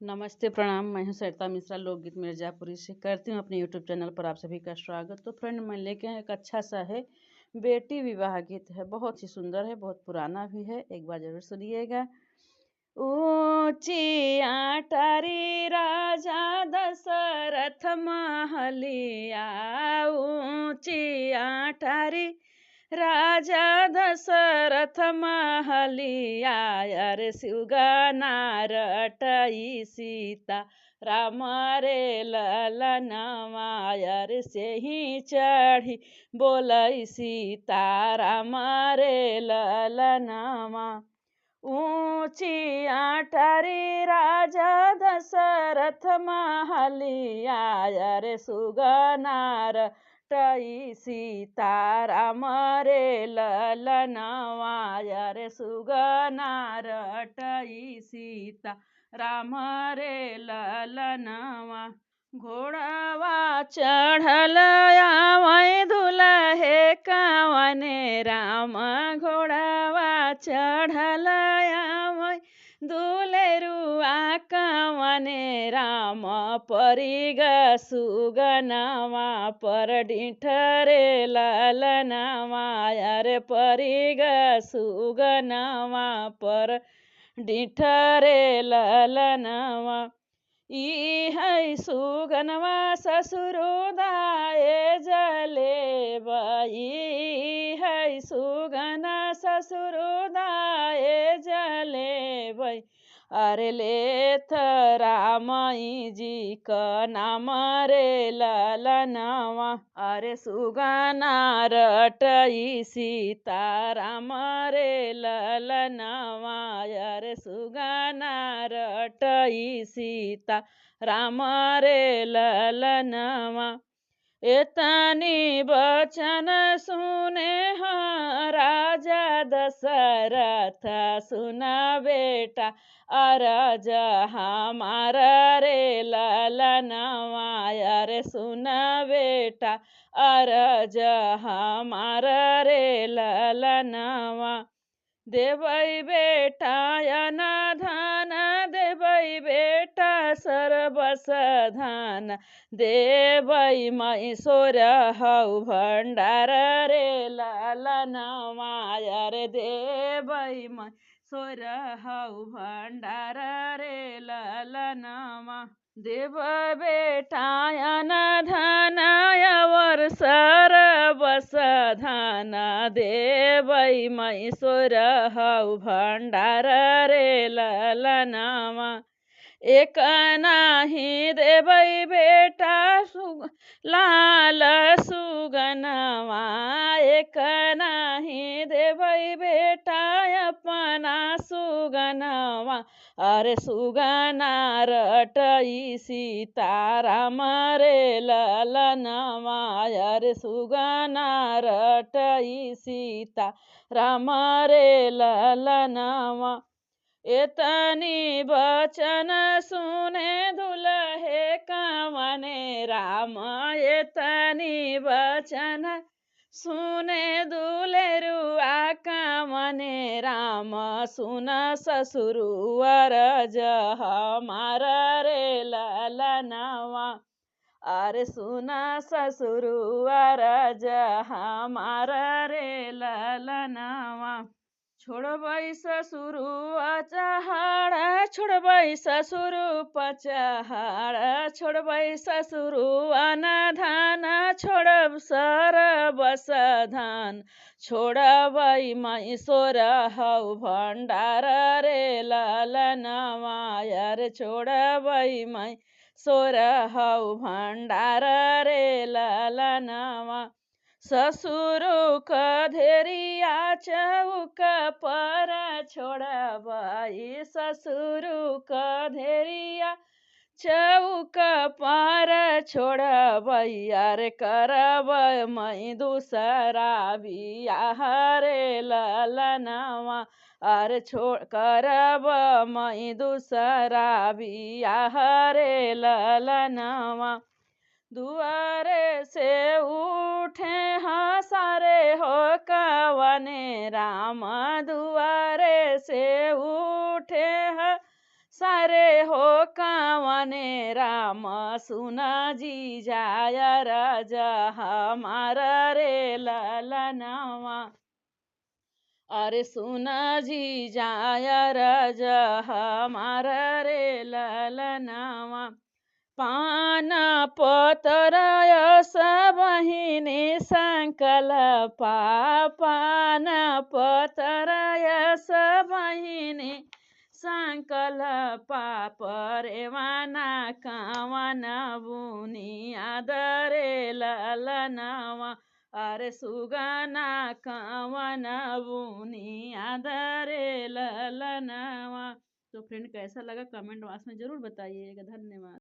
नमस्ते, प्रणाम। मैं हूँ सरिता मिश्रा, लोकगीत मिर्ज़ापुरी से। करती हूँ अपने यूट्यूब चैनल पर आप सभी का स्वागत। तो फ्रेंड, मैं लेके आया एक अच्छा सा है, बेटी विवाह गीत है। बहुत ही सुंदर है, बहुत पुराना भी है। एक बार ज़रूर सुनिएगा। ऊंची आटारी राजा दशरथ महलिया, ऊंची आटारी राजा दशरथ महलिया, अरे सुगना रटई सीता राम रे ललनवा, अरे से ही चढ़ी बोलई सीता राम रे ललनवा। ऊंची आटारी राजा दशरथ महलिया, अरे सुगनार टई सीता राम रे ललनवा, अरे सुगनार टई सीता राम रे ललनवा। घोड़वा चढ़ल आवै दुलहे कावने राम, घोड़वा चढ़ल आवै दुलेरुआ कावने राम, परिग सुगनवा पर डिठरे ललनवा, अरे परिग सुगनवा पर डिठरे ललनवा। ई है सुगनवा ससुरुदाए जले बई, है सुगना ससुरुदाए जले बई, अरे लेथ रामई जी का नाम रे ललनवा, अरे सुगना रटई सीता राम रे ललनवा, अरे सुगना रटई सीता राम रे ललनवा। एतनी बचन सुने हाँ राजा दशरथ, सुना बेटा अरज हमारा रे ललनवा, अरे सुना बेटा अरज हमारा रे ललनवा। देवई बेटा अनाधान, देवई बेटा सर्वस धान, देवई मैसोर हऊ भंडार रे ललनवा, अरे देवई मैसोर हऊ भंडार रे ललनवा। देव बेटा अनाधान अवर सर्वस धान, देवई मैसोर हऊ भंडार रे ललनवा। एक नाही देवई बेटा लाल सुगनवा, एक नाही देवई बेटा अपना सुगनवा, अरे सुगना रटई सीता राम रे ललनवा, अरे सुगना रटई सीता राम रे ललनवा। एतनी बचन सुने दुलहे कावने राम, एतनी बचन सुने दुलेरुआ कावने राम, सुन ससुरुवर हमारा रे ललनवा, अरे सुना ससुरुवर हमारा रे ललनवा। छोड़बई ससुरु अचहाड़, छोड़बई ससुरु पचहाड़, छोड़बई ससुरु अनाधान, छोड़ब सरबस धान, छोड़बई मैसोर हऊ भंडार रे ललनवा, अरे छोड़बई मैसोर हऊ भंडार रे ललनवा। ससुरु कधेरिया चौक पर छोड़बई, ससुरु कधेरिया चौक पर छोड़बई, अरे करब मैं दूसरा बियाह रे ललनवा, अरे करब मैं दूसरा बियाह रे ललनवा। दुआरे से उठे हसारे हो कवने राम, दुआरे से उठे सारे हो कावने राम सुन जी जाय राजा हमारा रे ललनवा। अरे सुन जी जाय राजा हमारा रे ललनवा। पान पतराय सबहिने संकल्पा। पान पतराय सबहिने संकल्पा। परेवाना कावन बुनी आदरे ललनवा। अरे सुगना कावन बुनी आदरे ललनवा। तो फ्रेंड कैसा लगा कमेंट बॉक्स में ज़रूर बताइएगा। धन्यवाद।